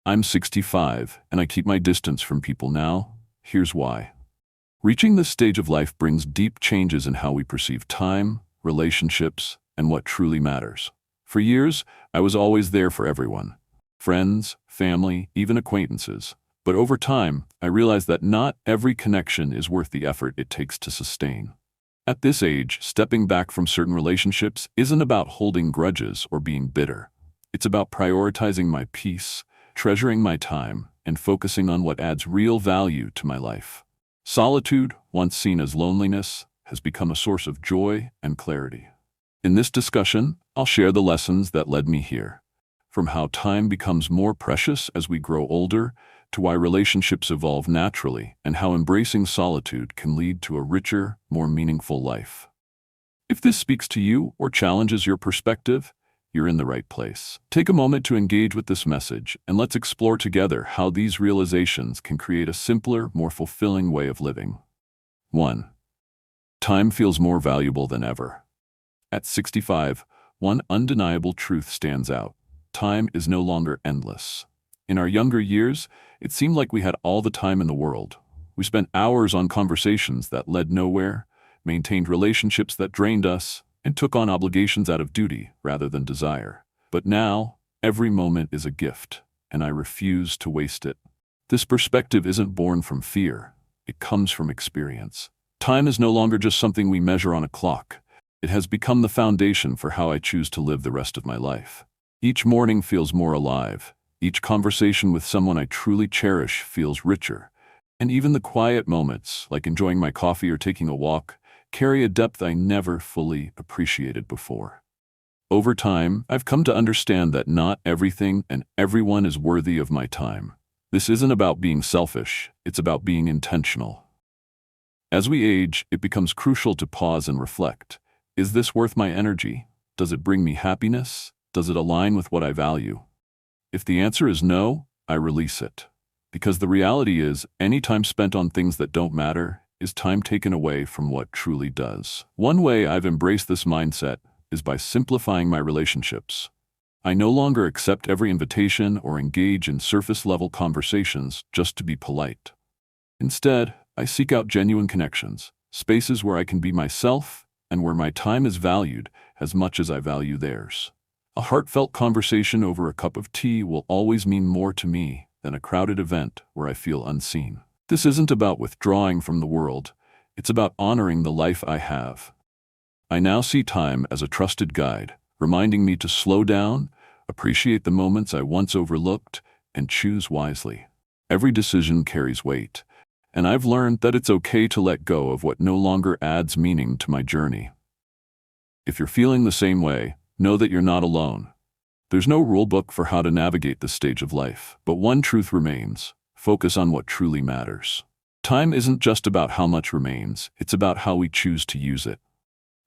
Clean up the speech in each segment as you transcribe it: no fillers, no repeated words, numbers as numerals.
I'm 65, and I keep my distance from people now. Here's why. Reaching this stage of life brings deep changes in how we perceive time, relationships, and what truly matters. For years, I was always there for everyone. Friends, family, even acquaintances. But over time, I realized that not every connection is worth the effort it takes to sustain. At this age, stepping back from certain relationships isn't about holding grudges or being bitter. It's about prioritizing my peace, treasuring my time, and focusing on what adds real value to my life. Solitude, once seen as loneliness, has become a source of joy and clarity. In this discussion, I'll share the lessons that led me here, from how time becomes more precious as we grow older, to why relationships evolve naturally, and how embracing solitude can lead to a richer, more meaningful life. If this speaks to you or challenges your perspective, you're in the right place. Take a moment to engage with this message, and let's explore together how these realizations can create a simpler, more fulfilling way of living. 1. Time feels more valuable than ever. At 65, one undeniable truth stands out. Time is no longer endless. In our younger years, it seemed like we had all the time in the world. We spent hours on conversations that led nowhere, maintained relationships that drained us, and took on obligations out of duty rather than desire. But now, every moment is a gift, and I refuse to waste it. This perspective isn't born from fear. It comes from experience. Time is no longer just something we measure on a clock. It has become the foundation for how I choose to live the rest of my life. Each morning feels more alive. Each conversation with someone I truly cherish feels richer. And even the quiet moments, like enjoying my coffee or taking a walk, carry a depth I never fully appreciated before. Over time, I've come to understand that not everything and everyone is worthy of my time. This isn't about being selfish, it's about being intentional. As we age, it becomes crucial to pause and reflect. Is this worth my energy? Does it bring me happiness? Does it align with what I value? If the answer is no, I release it. Because the reality is, any time spent on things that don't matter is time taken away from what truly does. One way I've embraced this mindset is by simplifying my relationships. I no longer accept every invitation or engage in surface-level conversations just to be polite. Instead, I seek out genuine connections, spaces where I can be myself and where my time is valued as much as I value theirs. A heartfelt conversation over a cup of tea will always mean more to me than a crowded event where I feel unseen. This isn't about withdrawing from the world. It's about honoring the life I have. I now see time as a trusted guide, reminding me to slow down, appreciate the moments I once overlooked, and choose wisely. Every decision carries weight, and I've learned that it's okay to let go of what no longer adds meaning to my journey. If you're feeling the same way, know that you're not alone. There's no rule book for how to navigate this stage of life, but one truth remains: focus on what truly matters. Time isn't just about how much remains, it's about how we choose to use it.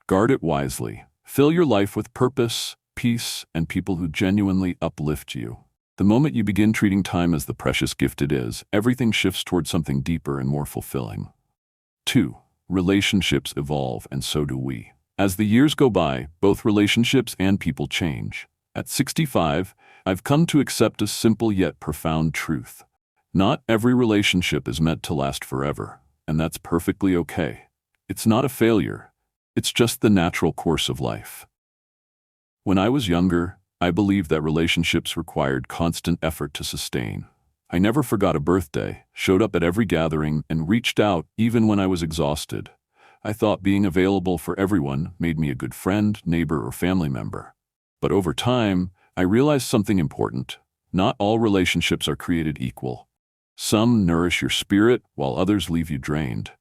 Guard it wisely. Fill your life with purpose, peace, and people who genuinely uplift you. The moment you begin treating time as the precious gift it is, everything shifts toward something deeper and more fulfilling. 2. Relationships evolve, and so do we. As the years go by, both relationships and people change. At 65, I've come to accept a simple yet profound truth. Not every relationship is meant to last forever, and that's perfectly okay. It's not a failure. It's just the natural course of life. When I was younger, I believed that relationships required constant effort to sustain. I never forgot a birthday, showed up at every gathering, and reached out even when I was exhausted. I thought being available for everyone made me a good friend, neighbor, or family member. But over time, I realized something important. Not all relationships are created equal. Some nourish your spirit, while others leave you drained.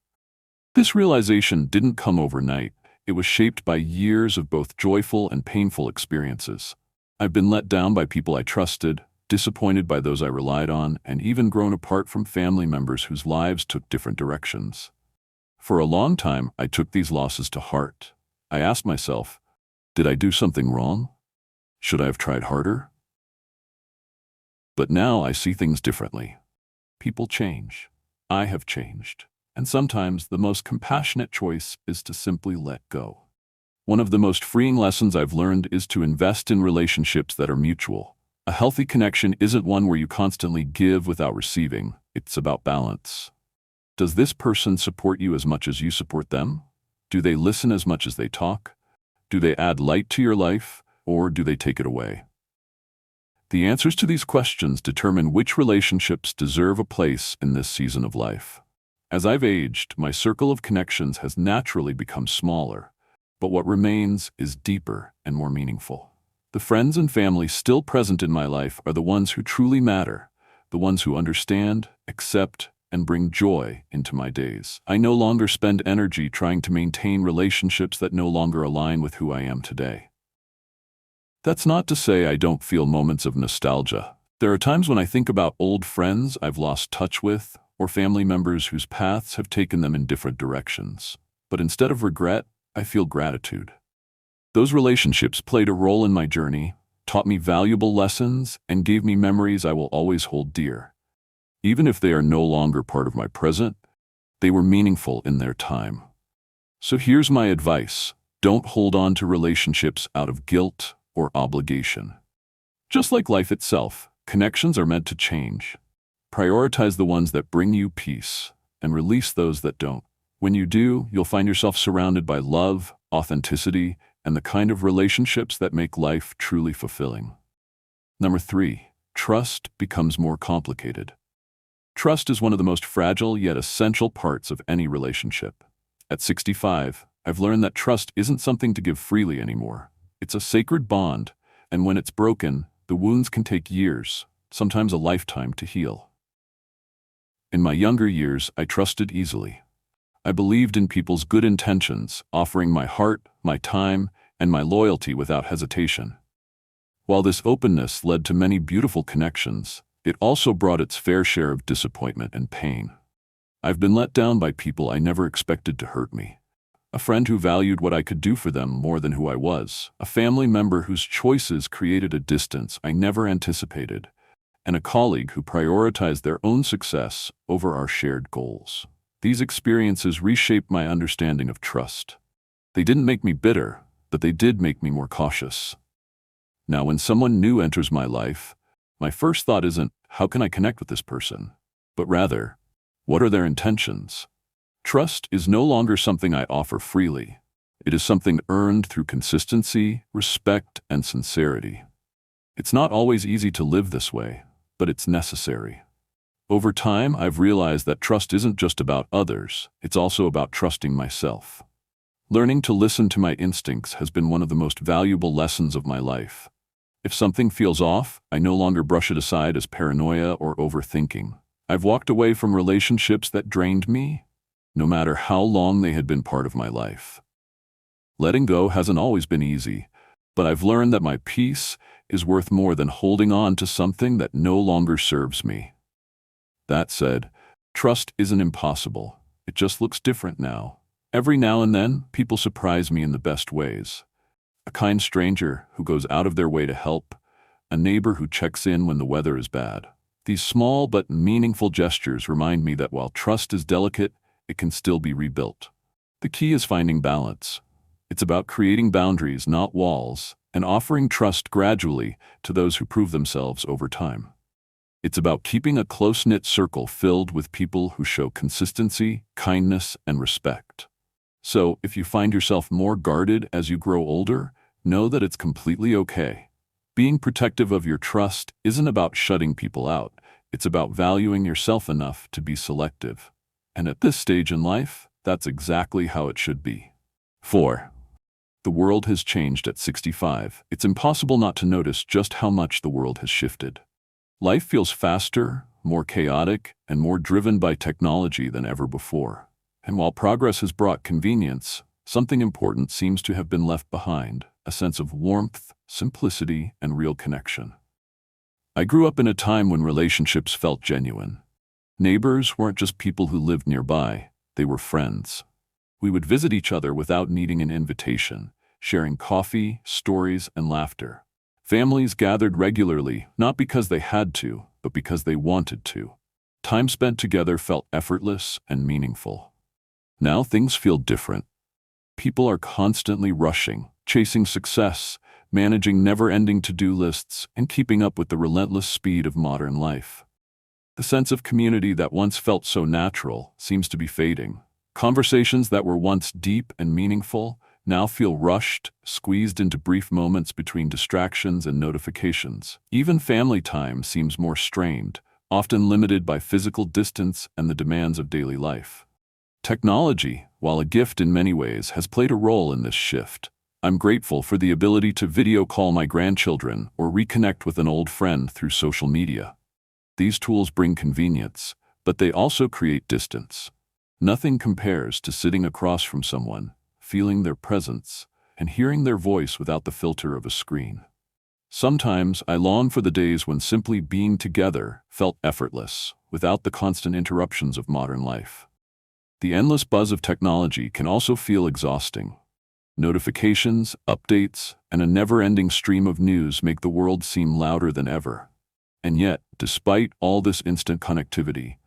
This realization didn't come overnight. It was shaped by years of both joyful and painful experiences. I've been let down by people I trusted, disappointed by those I relied on, and even grown apart from family members whose lives took different directions. For a long time, I took these losses to heart. I asked myself, did I do something wrong? Should I have tried harder? But now I see things differently. People change. I have changed. And sometimes the most compassionate choice is to simply let go. One of the most freeing lessons I've learned is to invest in relationships that are mutual. A healthy connection isn't one where you constantly give without receiving. It's about balance. Does this person support you as much as you support them? Do they listen as much as they talk? Do they add light to your life, or do they take it away? The answers to these questions determine which relationships deserve a place in this season of life. As I've aged, my circle of connections has naturally become smaller, but what remains is deeper and more meaningful. The friends and family still present in my life are the ones who truly matter, the ones who understand, accept, and bring joy into my days. I no longer spend energy trying to maintain relationships that no longer align with who I am today. That's not to say I don't feel moments of nostalgia. There are times when I think about old friends I've lost touch with, or family members whose paths have taken them in different directions. But instead of regret, I feel gratitude. Those relationships played a role in my journey, taught me valuable lessons, and gave me memories I will always hold dear. Even if they are no longer part of my present, they were meaningful in their time. So here's my advice. Don't hold on to relationships out of guilt or obligation. Just like life itself, connections are meant to change. Prioritize the ones that bring you peace, and release those that don't. When you do, you'll find yourself surrounded by love, authenticity, and the kind of relationships that make life truly fulfilling. Number 3, trust becomes more complicated. Trust is one of the most fragile yet essential parts of any relationship. At 65, I've learned that trust isn't something to give freely anymore. It's a sacred bond, and when it's broken, the wounds can take years, sometimes a lifetime, to heal. In my younger years, I trusted easily. I believed in people's good intentions, offering my heart, my time, and my loyalty without hesitation. While this openness led to many beautiful connections, it also brought its fair share of disappointment and pain. I've been let down by people I never expected to hurt me. A friend who valued what I could do for them more than who I was. A family member whose choices created a distance I never anticipated. And a colleague who prioritized their own success over our shared goals. These experiences reshaped my understanding of trust. They didn't make me bitter, but they did make me more cautious. Now, when someone new enters my life, my first thought isn't, how can I connect with this person? But rather, what are their intentions? Trust is no longer something I offer freely. It is something earned through consistency, respect, and sincerity. It's not always easy to live this way, but it's necessary. Over time, I've realized that trust isn't just about others, it's also about trusting myself. Learning to listen to my instincts has been one of the most valuable lessons of my life. If something feels off, I no longer brush it aside as paranoia or overthinking. I've walked away from relationships that drained me, no matter how long they had been part of my life. Letting go hasn't always been easy, but I've learned that my peace is worth more than holding on to something that no longer serves me. That said, trust isn't impossible. It just looks different now. Every now and then, people surprise me in the best ways. A kind stranger who goes out of their way to help, a neighbor who checks in when the weather is bad. These small but meaningful gestures remind me that while trust is delicate, it can still be rebuilt. The key is finding balance. It's about creating boundaries, not walls, and offering trust gradually to those who prove themselves over time. It's about keeping a close-knit circle filled with people who show consistency, kindness, and respect. So, if you find yourself more guarded as you grow older, know that it's completely okay. Being protective of your trust isn't about shutting people out. It's about valuing yourself enough to be selective. And at this stage in life, that's exactly how it should be. 4. The world has changed at 65. It's impossible not to notice just how much the world has shifted. Life feels faster, more chaotic, and more driven by technology than ever before. And while progress has brought convenience, something important seems to have been left behind, a sense of warmth, simplicity, and real connection. I grew up in a time when relationships felt genuine. Neighbors weren't just people who lived nearby, they were friends. We would visit each other without needing an invitation, sharing coffee, stories, and laughter. Families gathered regularly, not because they had to, but because they wanted to. Time spent together felt effortless and meaningful. Now things feel different. People are constantly rushing, chasing success, managing never-ending to-do lists, and keeping up with the relentless speed of modern life. The sense of community that once felt so natural seems to be fading. Conversations that were once deep and meaningful now feel rushed, squeezed into brief moments between distractions and notifications. Even family time seems more strained, often limited by physical distance and the demands of daily life. Technology, while a gift in many ways, has played a role in this shift. I'm grateful for the ability to video call my grandchildren or reconnect with an old friend through social media. These tools bring convenience, but they also create distance. Nothing compares to sitting across from someone, feeling their presence, and hearing their voice without the filter of a screen. Sometimes I long for the days when simply being together felt effortless, without the constant interruptions of modern life. The endless buzz of technology can also feel exhausting. Notifications, updates, and a never-ending stream of news make the world seem louder than ever. And yet, despite all this instant connectivity,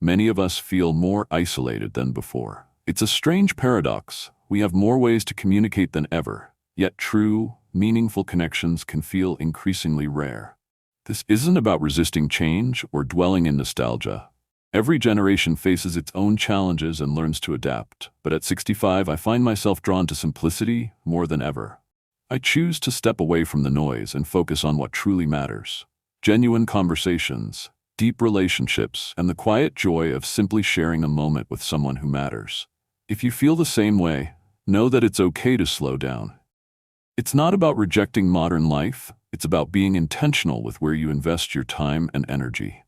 many of us feel more isolated than before. It's a strange paradox. We have more ways to communicate than ever, yet true, meaningful connections can feel increasingly rare. This isn't about resisting change or dwelling in nostalgia. Every generation faces its own challenges and learns to adapt, but at 65 I find myself drawn to simplicity more than ever. I choose to step away from the noise and focus on what truly matters. Genuine conversations, deep relationships, and the quiet joy of simply sharing a moment with someone who matters. If you feel the same way, know that it's okay to slow down. It's not about rejecting modern life, it's about being intentional with where you invest your time and energy.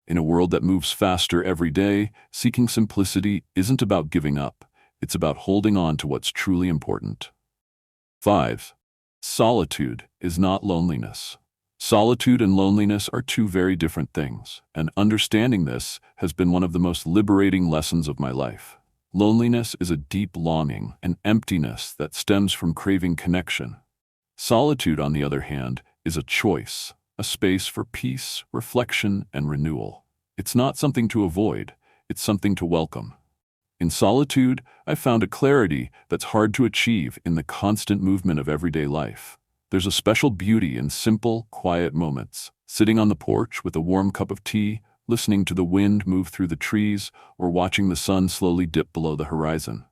In a world that moves faster every day, seeking simplicity isn't about giving up, it's about holding on to what's truly important. 5. Solitude is not loneliness. Solitude and loneliness are two very different things, and understanding this has been one of the most liberating lessons of my life. Loneliness is a deep longing, an emptiness that stems from craving connection. Solitude, on the other hand, is a choice, a space for peace, reflection, and renewal. It's not something to avoid, it's something to welcome. In solitude, I've found a clarity that's hard to achieve in the constant movement of everyday life. There's a special beauty in simple, quiet moments, sitting on the porch with a warm cup of tea, listening to the wind move through the trees, or watching the sun slowly dip below the horizon.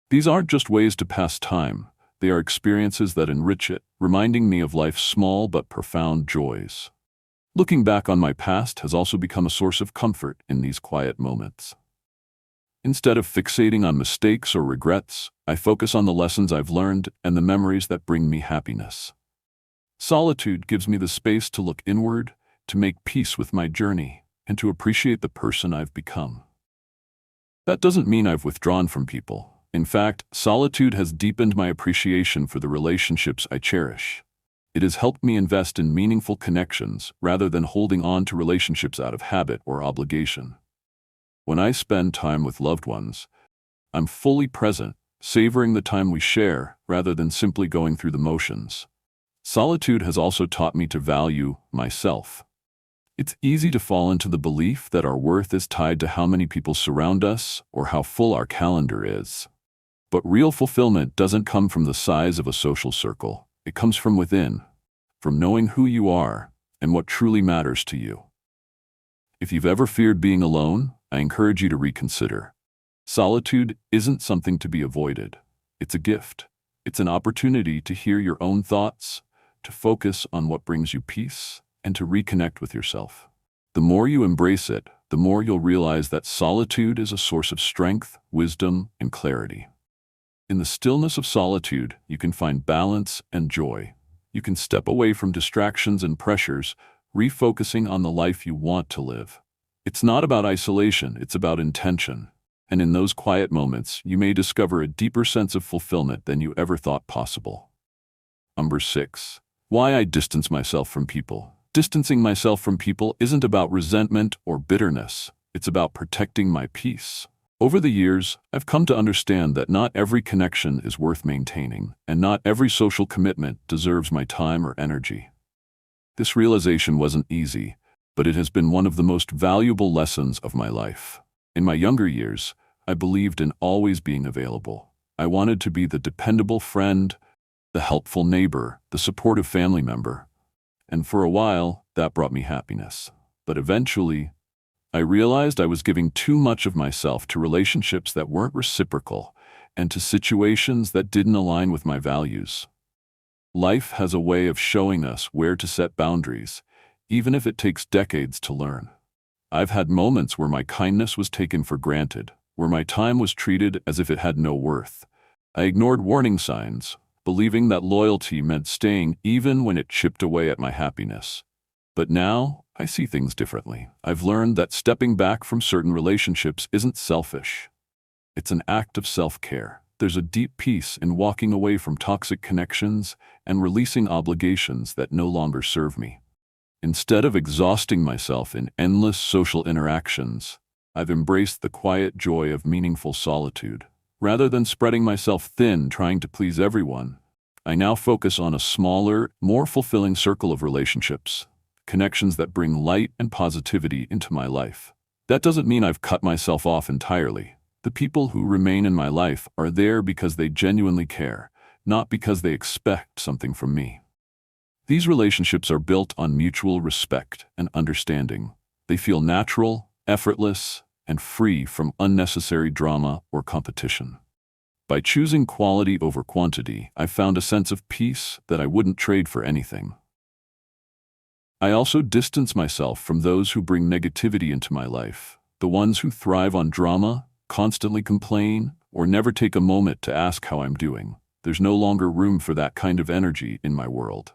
These aren't just ways to pass time, they are experiences that enrich it, reminding me of life's small but profound joys. Looking back on my past has also become a source of comfort in these quiet moments. Instead of fixating on mistakes or regrets, I focus on the lessons I've learned and the memories that bring me happiness. Solitude gives me the space to look inward, to make peace with my journey, and to appreciate the person I've become. That doesn't mean I've withdrawn from people. In fact, solitude has deepened my appreciation for the relationships I cherish. It has helped me invest in meaningful connections rather than holding on to relationships out of habit or obligation. When I spend time with loved ones, I'm fully present, savoring the time we share rather than simply going through the motions. Solitude has also taught me to value myself. It's easy to fall into the belief that our worth is tied to how many people surround us or how full our calendar is. But real fulfillment doesn't come from the size of a social circle. It comes from within, from knowing who you are and what truly matters to you. If you've ever feared being alone, I encourage you to reconsider. Solitude isn't something to be avoided. It's a gift. It's an opportunity to hear your own thoughts, to focus on what brings you peace, and to reconnect with yourself. The more you embrace it, the more you'll realize that solitude is a source of strength, wisdom, and clarity. In the stillness of solitude, you can find balance and joy. You can step away from distractions and pressures, refocusing on the life you want to live. It's not about isolation, it's about intention. And in those quiet moments, you may discover a deeper sense of fulfillment than you ever thought possible. Number 6. Why I distance myself from people. Distancing myself from people isn't about resentment or bitterness. It's about protecting my peace. Over the years, I've come to understand that not every connection is worth maintaining, and not every social commitment deserves my time or energy. This realization wasn't easy, but it has been one of the most valuable lessons of my life. In my younger years, I believed in always being available. I wanted to be the dependable friend, the helpful neighbor, the supportive family member. And for a while, that brought me happiness. But eventually, I realized I was giving too much of myself to relationships that weren't reciprocal and to situations that didn't align with my values. Life has a way of showing us where to set boundaries, even if it takes decades to learn. I've had moments where my kindness was taken for granted, where my time was treated as if it had no worth. I ignored warning signs, believing that loyalty meant staying even when it chipped away at my happiness. But now, I see things differently. I've learned that stepping back from certain relationships isn't selfish. It's an act of self-care. There's a deep peace in walking away from toxic connections and releasing obligations that no longer serve me. Instead of exhausting myself in endless social interactions, I've embraced the quiet joy of meaningful solitude. Rather than spreading myself thin trying to please everyone, I now focus on a smaller, more fulfilling circle of relationships, connections that bring light and positivity into my life. That doesn't mean I've cut myself off entirely. The people who remain in my life are there because they genuinely care, not because they expect something from me. These relationships are built on mutual respect and understanding. They feel natural, effortless, and free from unnecessary drama or competition. By choosing quality over quantity, I found a sense of peace that I wouldn't trade for anything. I also distance myself from those who bring negativity into my life, the ones who thrive on drama, constantly complain, or never take a moment to ask how I'm doing. There's no longer room for that kind of energy in my world.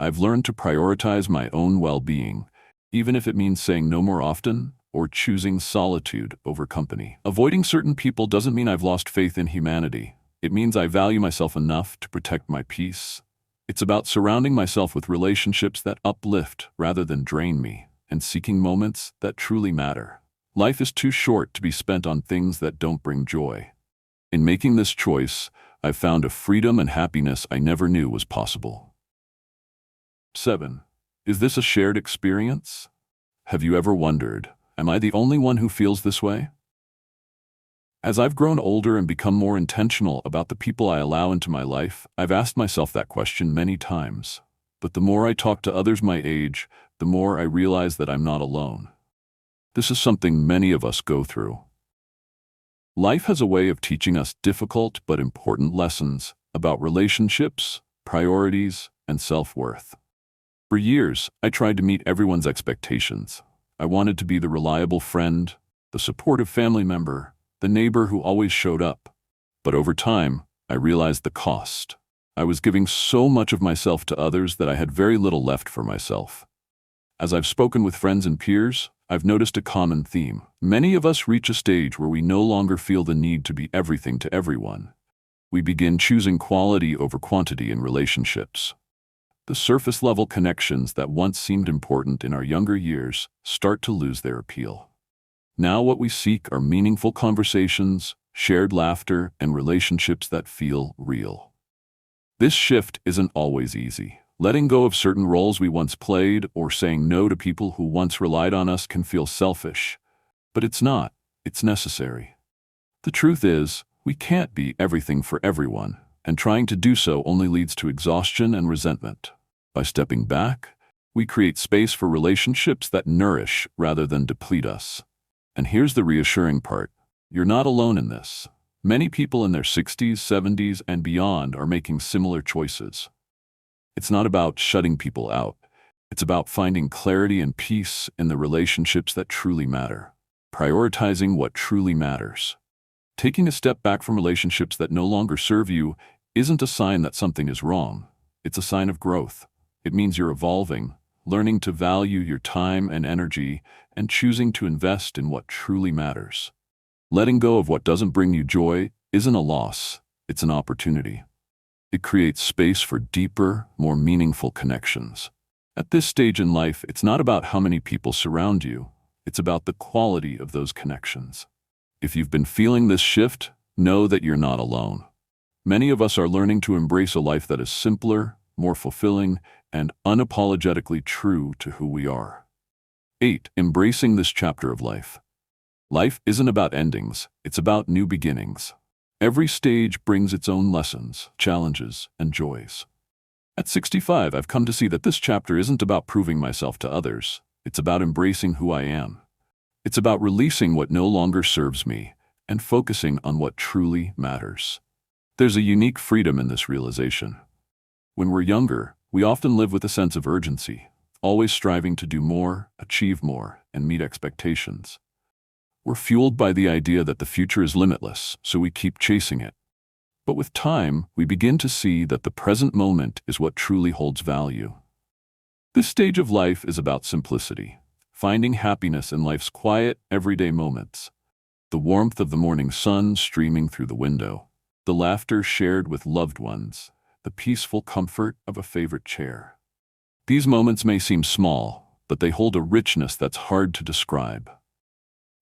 I've learned to prioritize my own well-being, even if it means saying no more often or choosing solitude over company. Avoiding certain people doesn't mean I've lost faith in humanity. It means I value myself enough to protect my peace. It's about surrounding myself with relationships that uplift rather than drain me, and seeking moments that truly matter. Life is too short to be spent on things that don't bring joy. In making this choice, I've found a freedom and happiness I never knew was possible. 7. Is this a shared experience? Have you ever wondered, am I the only one who feels this way? As I've grown older and become more intentional about the people I allow into my life, I've asked myself that question many times. But the more I talk to others my age, the more I realize that I'm not alone. This is something many of us go through. Life has a way of teaching us difficult but important lessons about relationships, priorities, and self-worth. For years, I tried to meet everyone's expectations. I wanted to be the reliable friend, the supportive family member, the neighbor who always showed up. But over time, I realized the cost. I was giving so much of myself to others that I had very little left for myself. As I've spoken with friends and peers, I've noticed a common theme. Many of us reach a stage where we no longer feel the need to be everything to everyone. We begin choosing quality over quantity in relationships. The surface-level connections that once seemed important in our younger years start to lose their appeal. Now what we seek are meaningful conversations, shared laughter, and relationships that feel real. This shift isn't always easy. Letting go of certain roles we once played or saying no to people who once relied on us can feel selfish. But it's not. It's necessary. The truth is, we can't be everything for everyone, and trying to do so only leads to exhaustion and resentment. By stepping back, we create space for relationships that nourish rather than deplete us. And here's the reassuring part. You're not alone in this. Many people in their 60s, 70s, and beyond are making similar choices. It's not about shutting people out. It's about finding clarity and peace in the relationships that truly matter. Prioritizing what truly matters. Taking a step back from relationships that no longer serve you isn't a sign that something is wrong. It's a sign of growth. It means you're evolving, learning to value your time and energy, and choosing to invest in what truly matters. Letting go of what doesn't bring you joy isn't a loss, it's an opportunity. It creates space for deeper, more meaningful connections. At this stage in life, it's not about how many people surround you, it's about the quality of those connections. If you've been feeling this shift, know that you're not alone. Many of us are learning to embrace a life that is simpler, more fulfilling, and unapologetically true to who we are. 8. Embracing this chapter of life. Life isn't about endings, it's about new beginnings. Every stage brings its own lessons, challenges, and joys. At 65, I've come to see that this chapter isn't about proving myself to others. It's about embracing who I am. It's about releasing what no longer serves me and focusing on what truly matters. There's a unique freedom in this realization. When we're younger, we often live with a sense of urgency, always striving to do more, achieve more, and meet expectations. We're fueled by the idea that the future is limitless, so we keep chasing it. But with time, we begin to see that the present moment is what truly holds value. This stage of life is about simplicity, finding happiness in life's quiet, everyday moments. The warmth of the morning sun streaming through the window, the laughter shared with loved ones, the peaceful comfort of a favorite chair. These moments may seem small, but they hold a richness that's hard to describe.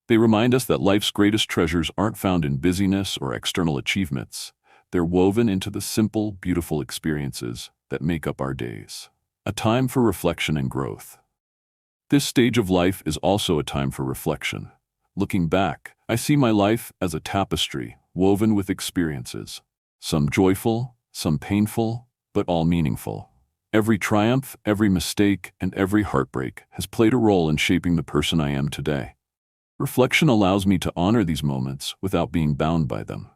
They remind us that life's greatest treasures aren't found in busyness or external achievements. They're woven into the simple, beautiful experiences that make up our days. A time for reflection and growth. This stage of life is also a time for reflection. Looking back, I see my life as a tapestry woven with experiences. Some joyful, some painful, but all meaningful. Every triumph, every mistake, and every heartbreak has played a role in shaping the person I am today. Reflection allows me to honor these moments without being bound by them.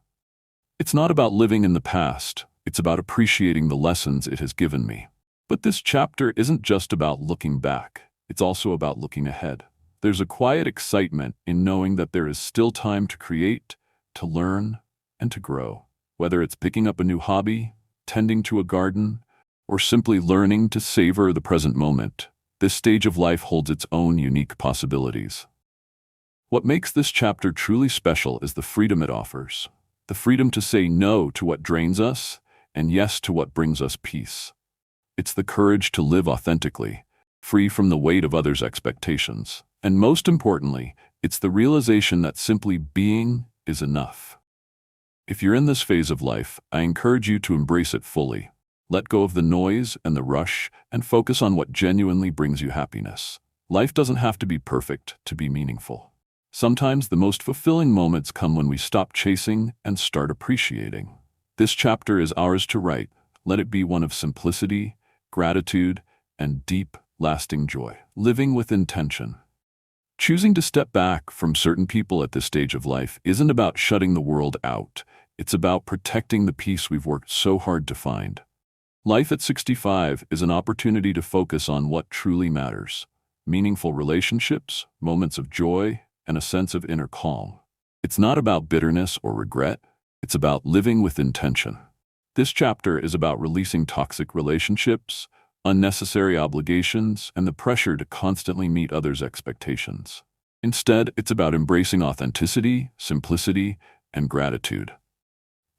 It's not about living in the past, it's about appreciating the lessons it has given me. But this chapter isn't just about looking back, it's also about looking ahead. There's a quiet excitement in knowing that there is still time to create, to learn, and to grow. Whether it's picking up a new hobby, tending to a garden, or simply learning to savor the present moment, this stage of life holds its own unique possibilities. What makes this chapter truly special is the freedom it offers. The freedom to say no to what drains us and yes to what brings us peace. It's the courage to live authentically, free from the weight of others' expectations. And most importantly, it's the realization that simply being is enough. If you're in this phase of life, I encourage you to embrace it fully. Let go of the noise and the rush and focus on what genuinely brings you happiness. Life doesn't have to be perfect to be meaningful. Sometimes the most fulfilling moments come when we stop chasing and start appreciating. This chapter is ours to write. Let it be one of simplicity, gratitude, and deep, lasting joy. Living with intention. Choosing to step back from certain people at this stage of life isn't about shutting the world out. It's about protecting the peace we've worked so hard to find. Life at 65 is an opportunity to focus on what truly matters. Meaningful relationships, moments of joy, and a sense of inner calm. It's not about bitterness or regret, it's about living with intention. This chapter is about releasing toxic relationships, unnecessary obligations, and the pressure to constantly meet others' expectations. Instead, it's about embracing authenticity, simplicity, and gratitude.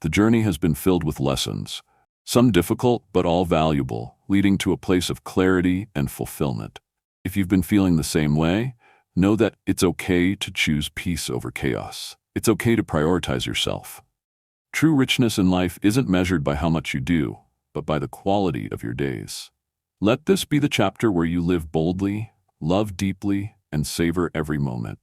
The journey has been filled with lessons, some difficult but all valuable, leading to a place of clarity and fulfillment. If you've been feeling the same way, know that it's okay to choose peace over chaos. It's okay to prioritize yourself. True richness in life isn't measured by how much you do, but by the quality of your days. Let this be the chapter where you live boldly, love deeply, and savor every moment.